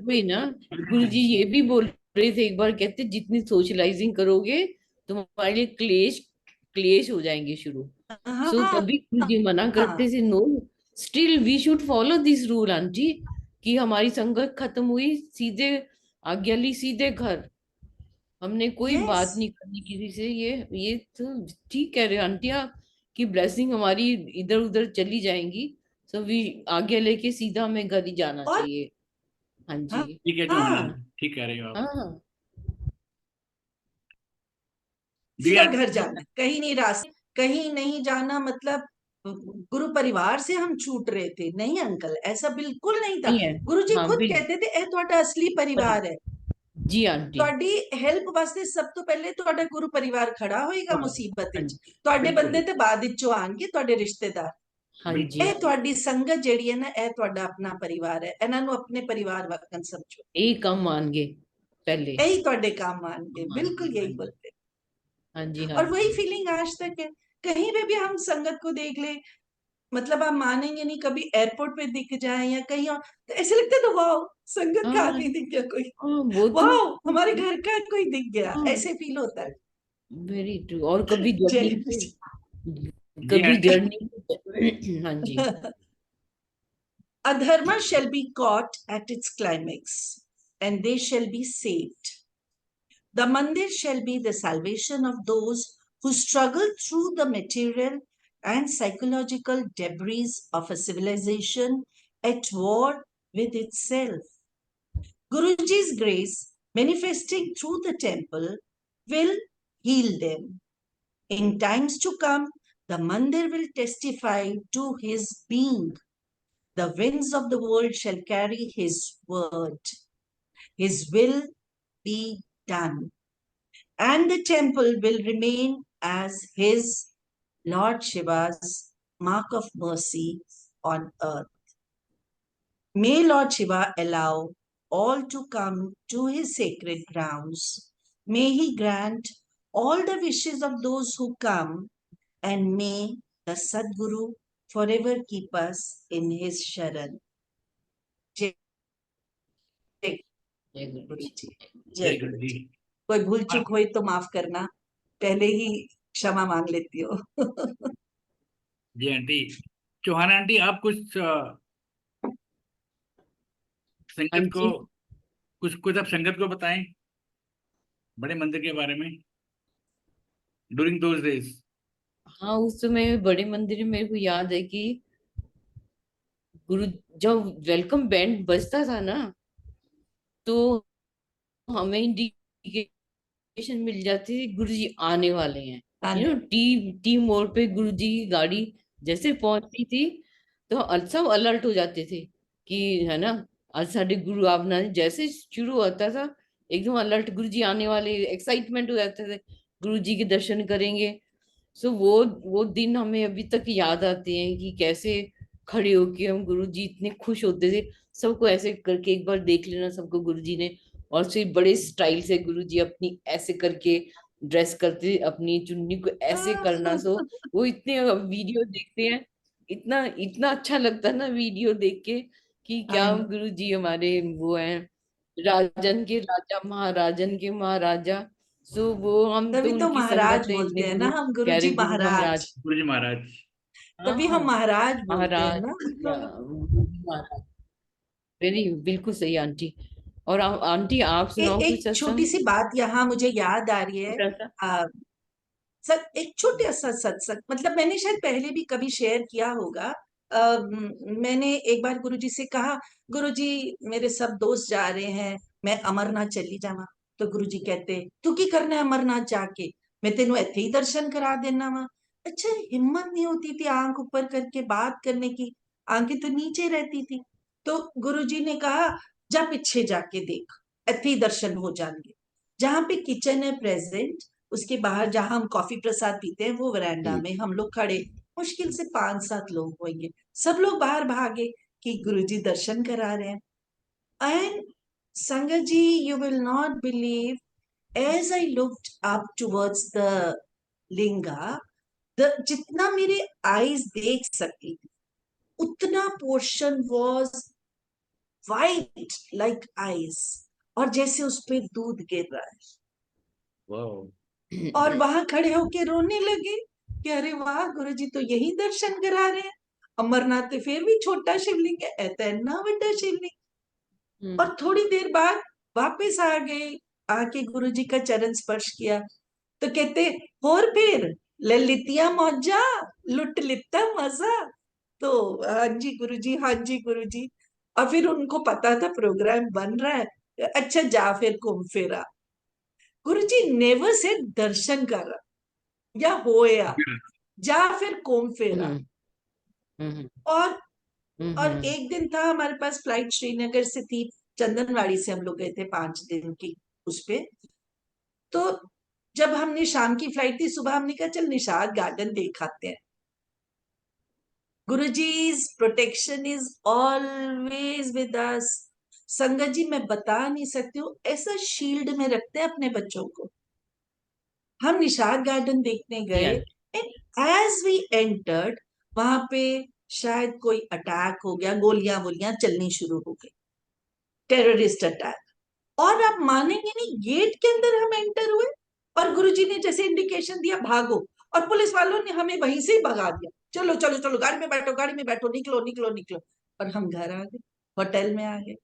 वही ना, गुरुजी ये भी बोल रहे थे एक बार, कहते जितनी सोशलाइजिंग करोगे तुम्हारे लिए क्लेश क्लेश हो जाएंगे शुरू। सो हाँ तभी गुरुजी मना हाँ करते थे, no, still we should follow this rule aunty, कि हमारी संगत खत्म हुई, सीधे आज्ञा ली, सीधे घर, हमने कोई यस, बात नहीं करनी किसी से। ये तो ठीक कह रहे हो आंटी आप, कि ब्लेसिंग हमारी इधर उधर चली जाएंगी, सो वी आज्ञा लेके सीधा हमें घर ही जाना और चाहिए। हाँ हाँ जी। ठीक है जो होना हाँ, है, ठीक कह रहे हो आप। हाँ जी सीधा घर आंटी। जाना, कहीं नहीं रास्ते, कहीं नहीं जाना, मतलब गुरु परिवार से हम छूट रहे थे, नहीं अंकल ऐसा बिल्कुल नहीं था। नहीं है। गुरुजी हाँ खुद बिल कहते थे ਇਹ ਤੁਹਾਡਾ असली परिवार है, जी आंटी। ਤੁਹਾਡੀ ਹੈਲਪ ਵਾਸਤੇ ਸਭ ਤੋਂ ਪਹਿਲੇ ਤੁਹਾਡਾ ਗੁਰੂ ਪਰਿਵਾਰ ਖੜਾ ਹੋਏਗਾ हाँ ਮੁਸੀਬਤ ਵਿੱਚ, हाँ ਤੁਹਾਡੇ ਬੰਦੇ बिल्कुल ਤੇ ਬਾਅਦ ਵਿੱਚੋਂ ਆਣਗੇ, ਤੁਹਾਡੇ ਰਿਸ਼ਤੇਦਾਰ। हाँ जी, ਇਹ ਤੁਹਾਡੀ ਸੰਗਤ ਜਿਹੜੀ ਹੈ ਨਾ, ਇਹ ਤੁਹਾਡਾ ਆਪਣਾ ਪਰਿਵਾਰ ਹੈ, ਇਹਨਾਂ ਨੂੰ ਆਪਣੇ ਪਰਿਵਾਰ ਵਾਂਗ ਸਮਝੋ, एक हम मान गए पहले। ਇਹੀ ਤੁਹਾਡੇ काम आएंगे, हाँ बिल्कुल हाँ यही जी, बोलते। हाँ जी, हाँ और वही जी। फीलिंग आज तक है, कहीं पे भी हम संगत को देख ले, मतलब आप मानेंगे नहीं, कभी एयरपोर्ट पे दिख जाए या कहीं और, तो ऐसे लगता है तो वाह संगत का हाँ आदमी दिख गया कोई, हाँ, वो तो वाह हमारे घर का कोई दिख गया, हाँ, ऐसे फील होता है। Very true. और कभी जर्नी जय पे, जी कभी आंटी। जर्नी हाँ जी, Adharma shall be caught at its climax, and they shall be saved. The mandir shall be the salvation of those who struggle through the material and psychological debris of a civilization at war with itself. Guruji's grace, manifesting through the temple, will heal them. In times to come, the mandir will testify to his being. The winds of the world shall carry his word. His will be done. And the temple will remain as his Lord Shiva's mark of mercy on earth. May Lord Shiva allow all to come to his sacred grounds. May he grant all the wishes of those who come, and may the Sadguru forever keep us in his sharan. जय जय गुरु गुरु जी। जी, जय जय गुरु गुरु जी। जी। कोई भूल चूक हुई तो माफ करना, पहले ही क्षमा मांग लेती हो। जी आंटी। चौहान आंटी, आप कुछ हाँ संगत को जी। कुछ कुछ आप संगत को बताएं बड़े मंदिर के बारे में ड्यूरिंग दोज डेज। हाँ, उस समय बड़े मंदिर में मेरे को याद है कि गुरु, जब वेलकम बैंड बजता था ना, तो हमें इंडिकेशन मिल जाती थी गुरु जी आने वाले हैं। आने टी मोड़ पे गुरु जी की गाड़ी जैसे पहुंचती थी, तो सब अलर्ट हो जाते थे कि है ना, आज साढ़े गुरु आना है। जैसे शुरू होता था एकदम अलर्ट, गुरु जी आने वाले, एक्साइटमेंट हो जाते थे, गुरु जी के दर्शन करेंगे। सो वो दिन हमें अभी तक याद आते हैं कि कैसे खड़े होके हम, गुरु जी इतने खुश होते थे। सबको ऐसे करके एक बार देख लेना सबको गुरु जी ने, और फिर बड़े स्टाइल से गुरु जी अपनी ऐसे करके ड्रेस करते, अपनी चुन्नी को ऐसे करना। सो वो इतने वीडियो देखते हैं, इतना इतना अच्छा लगता है ना वीडियो देख के, कि क्या आई नो, गुरु जी हमारे वो हैं, राजन के राजा, महाराजन के महाराजा। सो वो हम तभी तो तो उनकी संगत महाराज है, इतने बोलते हैं ना गुरु, हम, प्यारे गुरुजी गुरु महाराज। महाराज। गुरु जी महाराज। तभी हम हाँ, महाराज बोलते हैं महाराज ना। या गुरु जी महाराज। वेरी बिल्कुल सही आंटी। और आंटी आप सुनाओ कुछ एक छोटी सत्संग, सी बात यहाँ मुझे याद आ रही है। छोटा सा। आ, सर, एक छोटा सा सत्संग, मतलब मैंने शायद पहले भी कभी शेयर किया होगा। मैंने एक बार गुरुजी से कहा, गुरुजी मेरे सब दोस्त जा रहे हैं, मैं अमरनाथ चली जावा। तो गुरुजी कहते, तू की करना है अमरनाथ जाके, मैं तेनू इत्थे ही दर्शन करा देना वा। अच्छा, हिम्मत नहीं होती थी आंख ऊपर करके बात करने की, आंखें तो नीचे रहती थी। तो गुरुजी ने कहा, जा पीछे जाके देख, इत्थे ही दर्शन हो जाएंगे। जहां पे किचन है प्रेजेंट, उसके बाहर जहां हम कॉफी प्रसाद पीते हैं, वो वरांडा में हम लोग खड़े, मुश्किल से 5-7 लोग होंगे। सब लोग बाहर भागे कि गुरुजी दर्शन करा रहे हैं। And sangat ji, you will not believe, as I looked up towards the linga, the जितना मेरे आईज देख सकती थी, उतना portion was white like eyes, और जैसे उस पे दूध गिर रहा है। वाह। और वहां खड़े होके रोने लगे कि अरे वाह, गुरुजी तो यही दर्शन करा रहे हैं। अमरनाथ तो फिर भी छोटा शिवलिंग है, ऐसा इतना बड़ा शिवलिंग। और थोड़ी देर बाद वापस आ गए, आके गुरुजी का चरण स्पर्श किया, तो कहते, और फिर ललितिया मौजा, लुट लिता मजा। तो हाँ जी गुरुजी, हाँ जी गुरुजी। और फिर उनको पता था प्रोग्राम बन रहा है, अच्छा जा फिर घूम फिरा। गुरुजी नेवर से दर्शन कर या होया, जा फिर घूम फिरा। हम्म हम्म और हम्म एक दिन था हमारे पास फ्लाइट, श्रीनगर से थी, चंदनवाड़ी से हम लोग गए थे 5 दिन की उस पे। तो जब हमने शाम की फ्लाइट थी, सुबह हमने कहा चल निषाद गार्डन देख आते हैं। Guruji's protection is always with us. संगत जी, मैं बता नहीं सकती हूँ, ऐसा शील्ड में रखते हैं अपने बच्चों को। हम निषाद गार्डन देखने जी गए, aunty. And as we entered, वहां पे शायद कोई अटैक हो गया, गोलियां वोलियां चलनी शुरू हो गई, टेररिस्ट अटैक। और आप मानेंगे नहीं, गेट के अंदर हम एंटर हुए और गुरुजी ने जैसे इंडिकेशन दिया भागो, और पुलिस वालों ने हमें वहीं से ही भगा दिया, चलो चलो चलो गाड़ी में बैठो, गाड़ी में बैठो, निकलो निकलो निकलो। और हम घर आ गए, होटल में आ गए।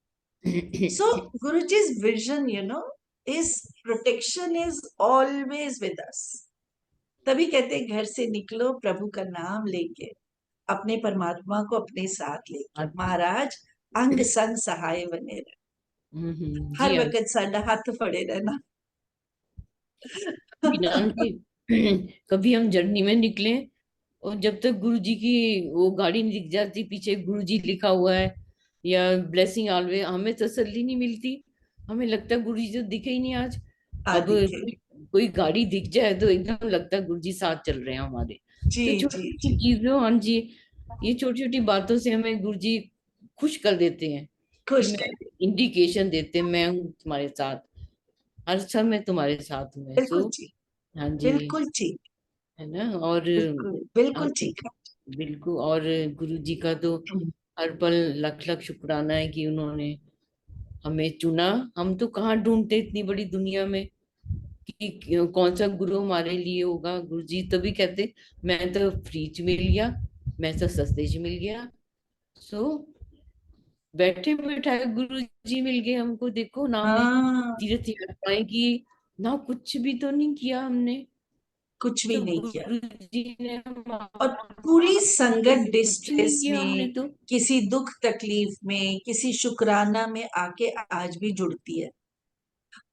So Guruji's vision, his protection is always with us. तभी कहते हैं, घर से निकलो प्रभु का नाम लेके, अपने परमात्मा को अपने साथ लेके, महाराज अंग संग सहाय बने रहे, जी हर आंटी। वक्त साडा हाथ फड़े रहना। बिना आंटी, कभी हम जर्नी में निकले और जब तक गुरु जी की वो गाड़ी नहीं दिख जाती, पीछे गुरु जी लिखा हुआ है या ब्लेसिंग ऑलवेज, हमें तसल्ली नहीं मिलती। हमें लगता है गुरु जी तो दिखे ही नहीं आज। अब दिखे। कोई गाड़ी दिख जाए तो एकदम लगता है गुरु जी साथ चल रहे हैं हमारे। जी तो जी छोटी छोटी जी, चीजों, हाँ जी, ये छोटी छोटी बातों से हमें गुरु जी खुश कर देते हैं, कि खुश मैं, कर दे। इंडिकेशन देते हैं, मैं हूँ तुम्हारे साथ, हर समय तुम्हारे साथ में। सो बिल्कुल जी, हाँ जी, बिल्कुल ठीक, है ना। और बिल्कुल बिल्कुल आप ठीक है। बिल्कुल। और गुरु जी का तो हर पल लख लख शुक्राना है कि उन्होंने हमें चुना। हम तो कहाँ ढूंढते इतनी बड़ी दुनिया में कि कौन सा गुरु हमारे लिए होगा। गुरु जी तभी कहते मैं तो फ्री च मिल गया, मैं तो सस्ते च मिल गया। सो बैठे बैठाए गुरु जी मिल गए हमको। देखो ना हमने हाँ, तीर्थ यात्राएं की, ना कुछ भी तो नहीं किया हमने। कुछ भी तो नहीं किया। गुरु जी ने और हमारा पूरी संगत कुछ नहीं डिस्ट्रेस किया हमने में, तो। किसी दुख तकलीफ में, किसी शुक्राना में आके आज भी जुड़ती है।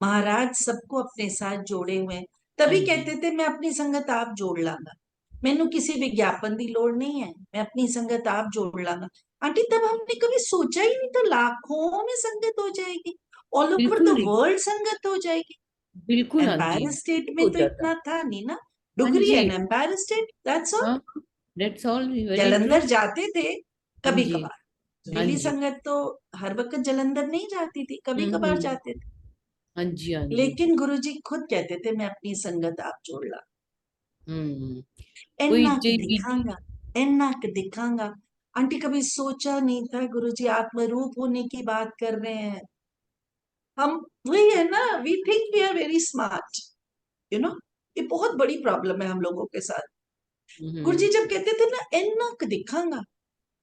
महाराज सबको अपने साथ जोड़े हुए हैं। हाँ तभी जी। कहते थे मैं अपनी संगत आप जोड़ लांगा, मैनू किसी विज्ञापन की लोड़ नहीं है, मैं अपनी संगत आप जोड़ लांगा। आंटी तब हमने कभी सोचा ही नहीं था लाखों में संगत हो जाएगी, ऑल ओवर बिल्कुल द नहीं, वर्ल्ड संगत हो जाएगी। बिल्कुल आंटी एम्पायर स्टेट में तो सोचा था। इतना था नहीं ना, हाँ Dugri ji. And Empire State, that's all. हाँ, that's all, very true. Jalandhar जाते थे हाँ कभी जी। कभार, हाँ मिली जी। संगत तो हर वक्त जलंधर नहीं जाती थी, कभी कभार हम्म। जाते थे। हाँ जी, हाँ जी। लेकिन गुरुजी खुद कहते थे मैं अपनी संगत आप जोड़ ला, हम्म। कोई इन्ना क जी। दिखांगा, इन्ना क दिखांगा। आंटी कभी सोचा नहीं था गुरुजी आत्मरूप होने की बात कर रहे हैं। हम वही है ना, we think we are very smart, you know, ये बहुत बड़ी प्रॉब्लम है हम लोगों के साथ। गुरुजी हम्म। जब कहते थे ना इन्ना क दिखांगा,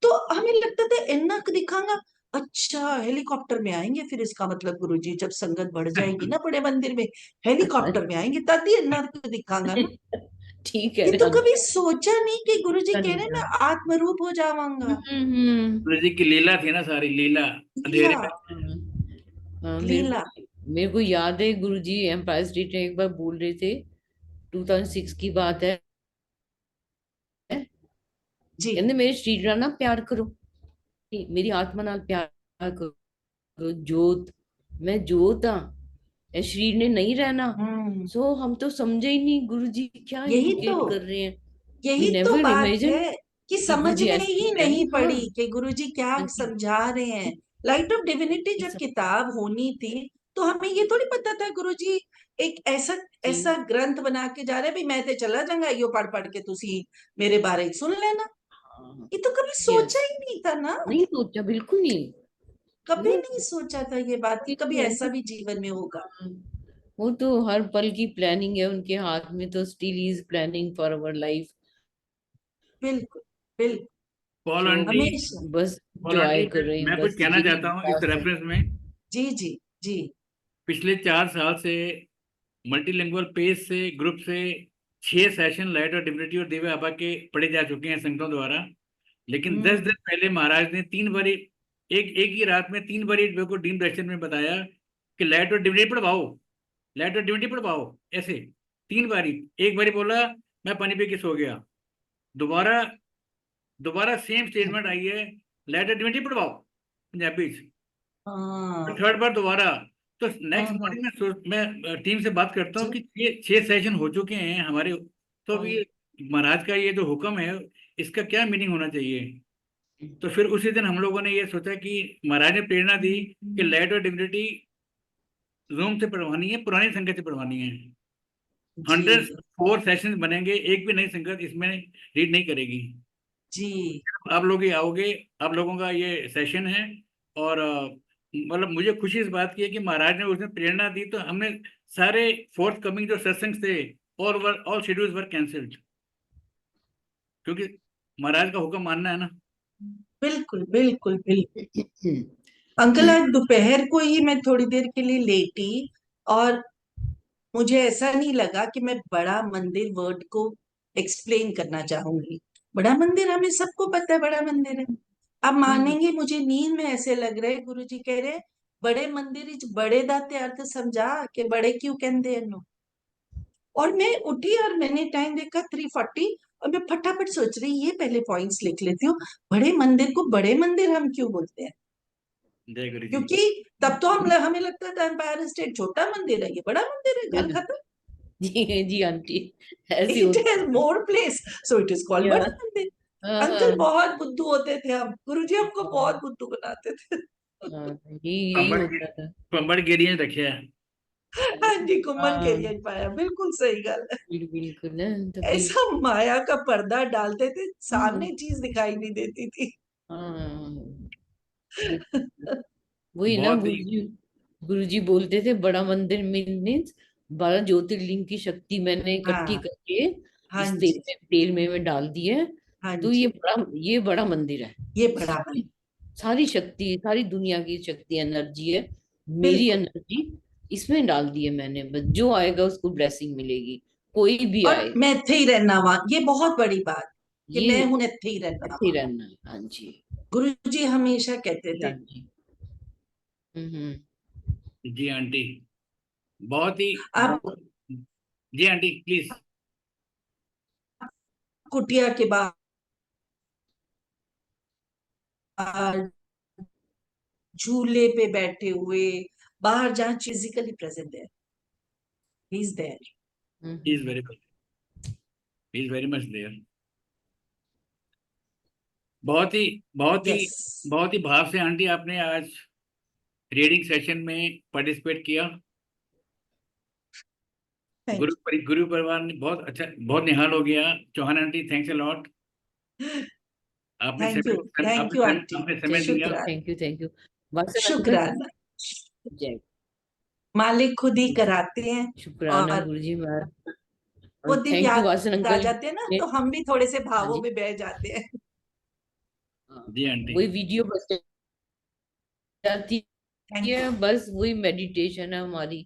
तो हमें लगता था इन्ना क दिखांगा, अच्छा हेलीकॉप्टर में आएंगे, फिर इसका मतलब गुरुजी जब संगत बढ़ जाएगी ना बड़े मंदिर में, हेलीकॉप्टर में आएंगे तभी इन्ना क दिखांगा ना। ठीक है ये तो आंटी। कभी सोचा नहीं कि गुरुजी अच्छा कह नहीं रहे हैं था। मैं आत्मरूप हो जाऊंगा। गुरु जी की लीला थी ना, सारी लीला लीला, अंधेरे में। हाँ। हाँ, लीला। मेरे को याद है गुरुजी एम्पायर स्टेट में एक बार बोल रहे थे, 2006 की बात है। जी। कहते मेरे शरीर ਨਾਲ ਨਾ प्यार करो, मेरी आत्मा नाल प्यार करो। जोत, मैं जोत हाँ, इस शरीर ने नहीं रहना। हम्म, सो हम तो समझे ही नहीं गुरु जी क्या यही तो, इंडिकेट कर रहे हैं। वी यही तो नेवर बात इमेजिन है कि कि गुरु समझ जी में ऐसे ही है। नहीं हाँ। पड़ी कि गुरुजी क्या हाँ जी। समझा रहे हैं। लाइट ऑफ डिविनिटी ये जब सब किताब होनी थी तो हमें ये थोड़ी पता था गुरुजी एक ऐसा जी। ऐसा ग्रंथ बना के जा रहे हैं भी मैं ते चला जाऊंगा यो पढ़ पढ़ के तुसी मेरे बारे में सुन लेना। हाँ। ये तो कभी सोचा यस। ही नहीं था ना, नहीं सोचा, बिल्कुल नहीं। कभी नो। नहीं सोचा था ये बात कि कभी ऐसा भी जीवन में होगा। वो तो हर पल की प्लानिंग है उनके हाथ में, तो still is planning for our life. बिल्कुल, बिल्कुल। पॉल सो आंटी, हमेशा। बस पॉल आंटी, एंजॉय कर रहे हैं, मैं कुछ बस कहना यही चाहता हूँ इस बात है। रेफरेंस में। जी जी जी। पिछले 4 साल से मल्टीलिंगुअल पेज से, ग्रुप से 6 सेशन लाइट और डिविनिटी और दिव्य आभा के पढ़े जा चुके हैं संगतों द्वारा। लेकिन 10 दिन पहले महाराज ने 3 बारी, एक एक ही रात में 3 बारी मेरे को डीन दर्शन में बताया कि लाइट और डिविनिटी पढ़वाओ, लाइट और डिविनिटी पढ़वाओ। ऐसे 3 बारी। एक बारी बोला मैं पानी पी के सो गया, दोबारा दोबारा सेम स्टेटमेंट आई है, लाइट और डिविनिटी पढ़वाओ पंजाबी में। हाँ, थर्ड बार दोबारा। तो हाँ, नेक्स्ट हाँ, मॉर्निंग मैं टीम से बात करता हूँ जी, कि 6 सेशन हो चुके हैं हमारे, तो अभी हाँ, महाराज का ये जो हुक्म है इसका क्या मीनिंग होना चाहिए। तो फिर उसी दिन हम लोगों ने ये सोचा कि महाराज ने प्रेरणा दी कि लाइट और डिविनिटी जूम से पढ़वानी है, पुरानी संगत से पढ़वानी है। जी, 104 सेशन बनेंगे, एक भी नई संगत इसमें रीड नहीं करेगी। जी, आप लोग ही आओगे, आप लोगों का ये सेशन है। और मतलब मुझे खुशी इस बात की है कि महाराज ने उसने प्रेरणा दी, तो हमने सारे फोर्थ कमिंग जो सत्संग थे, ऑल शेड्यूल्स वर कैंसिल्ड, क्योंकि महाराज का हुक्म मानना है ना। बिल्कुल, बिल्कुल, बिल्कुल। अंकल आज दोपहर को ही मैं थोड़ी देर के लिए लेटी, और मुझे ऐसा नहीं लगा कि मैं बड़ा मंदिर वर्ड को एक्सप्लेन करना चाहूंगी। बड़ा मंदिर हमें सबको पता है, बड़ा मंदिर है। आप मानेंगे मुझे नींद में ऐसे लग रहा है गुरुजी कह रहे बड़े मंदिर इच बड़े दा ते अर्थ समझा कि बड़े क्यों कहते हैं। और मैं उठी और मैंने टाइम देखा 3:40, और मैं फटाफट सोच रही ये पहले पॉइंट्स लिख लेती हूँ। बड़े मंदिर को बड़े मंदिर हम क्यों बोलते हैं, जय गुरु जी। क्योंकि तब तो हमें लगता था एम्पायर स्टेट छोटा मंदिर है, ये बड़ा मंदिर है, घर खत्म। जी जी आंटी, ऐसे इट होता has more place, so it is called है। बड़ा मंदिर। हाँ अंकल हाँ बहुत बुद्धू होते थे हम, गुरुजी हमको बहुत बुद्धू बनाते थे। हाँ, यही यही पंबड़ होता था। पंबड़ गिरियां रखे है। हाँ जी, घुमन के हाँ लिए पाया, बिल्कुल सही गल है। बिल्कुल है तो फिर ऐसा माया का पर्दा डालते थे, हम्म, सामने चीज दिखाई नहीं देती थी। हाँ बिल्कुल। वही ना बहुत ही गुरुजी बोलते थे बड़ा मंदिर मीन्स 12 ज्योतिर्लिंग की शक्ति मैंने इकट्ठी हाँ, करके हाँ इस जी, तेल में मैं डाल दी है। हाँ तो जी, ये बड़ा मंदिर है। ये बड़ा मन, इसमें सारी शक्ति सारी दुनिया की शक्ति एनर्जी है। मेरी बिल्कुल। एनर्जी इसमें डाल दी है मैंने। बस जो आएगा उसको ब्लेसिंग मिलेगी। कोई भी और आए मैं इत्थे ही रहना वहां, ये बहुत बड़ी बात कि ये मैं हूं इत्थे ही रहना ऐसे ही वहां। रहना है। हाँ जी। गुरु जी हमेशा कहते हाँ थे। जी। जी आंटी, बहुत ही आप बहुत जी आंटी प्लीज। कुटिया के बाहर झूले पे बैठे हुए, बाहर जहां फिजिकली प्रेजेंट है, he is there. He is very he is very much there. बहुत ही बहुत ही यस, बहुत ही भाव से आंटी आपने आज रीडिंग सेशन में पार्टिसिपेट किया। थैंक गुरु परिवार ने बहुत अच्छा, बहुत निहाल हो गया। Chauhan aunty thanks a lot. आपने यू, समय थैंक यू आंटी, आपने समय दिया। शुक्राना, थैंक यू वासन अंकल। शुक्राना। जय। मालिक खुद ही कराते हैं, शुक्राना और गुरुजी महाराज। वो और दिन थैंक यू याद वासन आ अंकल जाते हैं ना, ने। तो हम भी थोड़े से हाँ भावों जी। में बह जाते हैं। हाँ, जी आंटी। वही वीडियो बस जाती थैंक है। यू, बस वही मेडिटेशन है हमारी।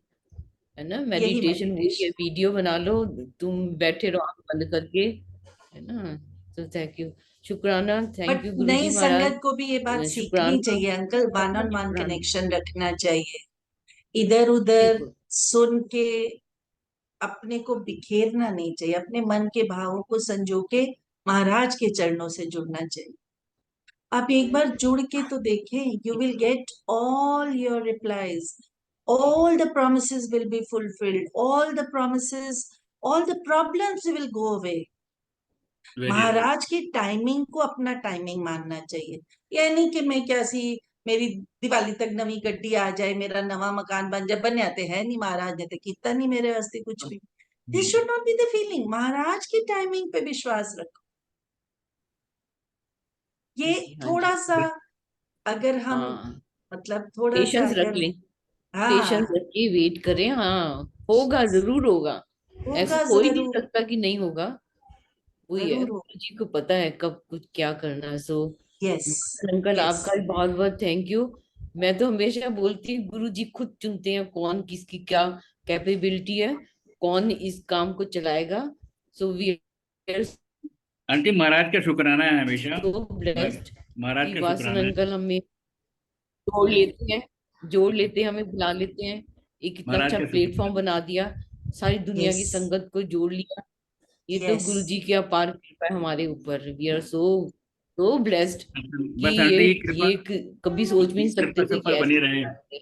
है ना यही मेडिटेशन वही है। मेडिटेशन। वीडियो बना लो तुम बैठे रहो आंख बंद करके। है ना। तो थैंक यू शुक्राना। बट थैंक यू नई गुरुजी महाराज। संगत को भी ये बात सीखनी शुक्राना चाहिए अंकल, वन ऑन वन शुक्राना। कनेक्शन रखना चाहिए। इधर उधर बिल्कुल सुन के अपने को बिखेरना नहीं चाहिए, अपने मन के भावों को संजो के महाराज के चरणों से जुड़ना चाहिए। आप एक बार जुड़ के तो देखें, you will get all your replies, all the promises will be fulfilled, all the promises, all the problems will go away. Very right. Maharaj की टाइमिंग को अपना टाइमिंग मानना चाहिए। यह नहीं कि मैं क्या सी, मेरी दिवाली तक नवी गड्डी आ जाए, मेरा नवा मकान बन जाए। बने आते हैं नहीं, महाराज ने तो कितना नहीं मेरे वास्ते कुछ भी। This should not be the feeling. Maharaj की टाइमिंग पे विश्वास रखो। ये हाँ थोड़ा जी। सा अगर हम, हाँ मतलब थोड़ा सा पेशेंस रख अगर, लें। पेशेंस हाँ, रख के वेट करें। हाँ होगा जरूर होगा। ऐसा होगा हो ही नहीं जरूर, सकता कि नहीं होगा। वही है जरूर होगा। गुरु जी को पता है कब कुछ क्या करना है। सो यस, अंकल यस, आपका भी बहुत बहुत थैंक यू। मैं तो हमेशा बोलती हूँ गुरु जी खुद चुनते हैं कौन किसकी क्या कैपेबिलिटी है। कौन इस काम को चलाएगा। सो वी आर आंटी महाराज का शुक्राना है हमेशा। सो ब्लेस्ड महाराज कि का वासन शुक्राना है। अंकल हमें जोड़ लेते हैं हमें बुला लेते हैं। एक इतना महाराज अच्छा का प्लेटफॉर्म शुक्राना बना दिया। सारी दुनिया यस, की संगत को जोड़ लिया। ये तो यस। गुरु जी की अपार कृपा है हमारे ऊपर। We are so so blessed है। कि बस आंटी ये कभी सोच भी नहीं सकते कृपा थे सब कि पर बनी रहे। ऐसे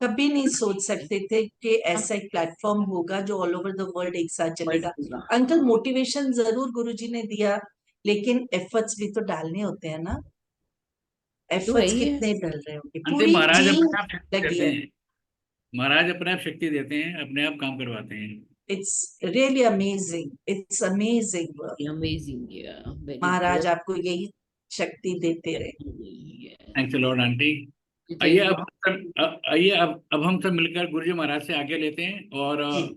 कभी नहीं सोच सकते थे कि ऐसा एक प्लेटफॉर्म होगा जो ऑल ओवर द वर्ल्ड एक साथ वर्ल्ड चलेगा। होगा। अंकल मोटिवेशन जरूर गुरुजी ने दिया, लेकिन एफर्ट्स भी तो डालने होते हैं ना। तो है एफर्ट्स ही है। कितने डल रहे होंगे, आंटी पूरी महाराज टीम अपने आप शक्ति लगी देते है। हैं। महाराज अपने आप शक्ति देते हैं, अपने आप काम करवाते हैं। It's really amazing, it's amazing work. Amazing very Maharaj good. आपको यही शक्ति देते रहे। Thanks Lord aunty. आइए थैंक यू। अब हम सब मिलकर गुरु जी महाराज से आगे लेते हैं और जी,